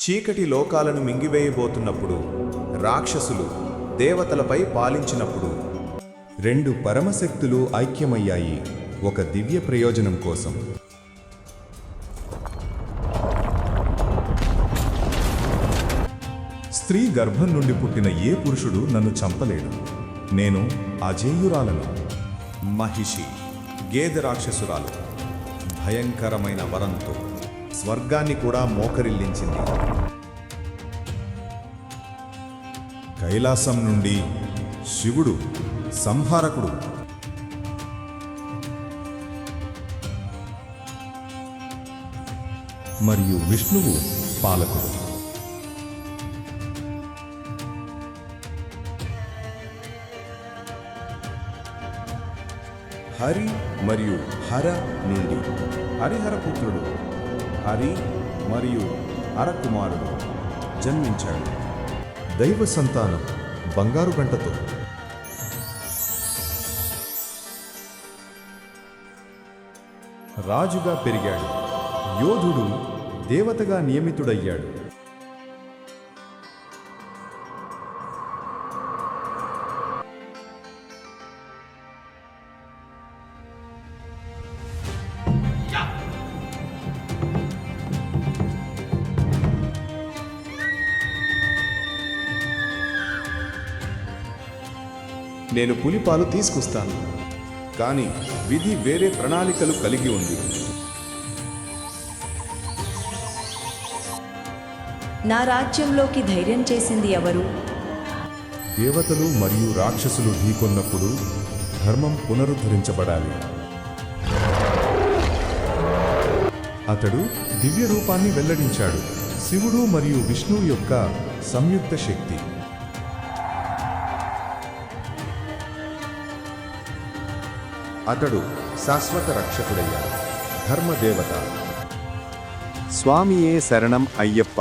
చీకటి లోకాలను మింగివేయబోతున్నప్పుడు, రాక్షసులు దేవతలపై పాలించినప్పుడు రెండు పరమశక్తులు ఐక్యమయ్యాయి ఒక దివ్య ప్రయోజనం కోసం. స్త్రీ గర్భం నుండి పుట్టిన ఏ పురుషుడు నన్ను చంపలేడు. నేను అజేయురాలను. మహిషి గేదె రాక్షసురాలు భయంకరమైన వరంతో స్వర్గాన్ని కూడా మోకరిల్లించింది. కైలాసం నుండి శివుడు సంహారకుడు, మరియు విష్ణువు పాలకుడు. హరి మరియు హర నుండి హరిహరపుత్రుడు హరి మరియు హరకుమారుడు జన్మించాడు. దైవ సంతానం బంగారు గంటతో. రాజుగా పెరిగాడు. యోధుడు దేవతగా నియమితుడయ్యాడు. నేను పులిపాలు తీసుకొస్తాను, కానీ విధి వేరే ప్రణాళికలు కలిగి ఉంది. నా రాజ్యంలోకి ధైర్యం చేసింది ఎవరు? దేవతలు మరియు రాక్షసులు ఢీకొన్నప్పుడు ధర్మం పునరుద్ధరించబడాలి. అతడు దివ్య రూపాన్ని వెల్లడించాడు. శివుడు మరియు విష్ణువు యొక్క సంయుక్త శక్తి. అతడు శాశ్వత రక్షకుడయ్యాడు. ధర్మదేవత. స్వామియే శరణం అయ్యప్ప.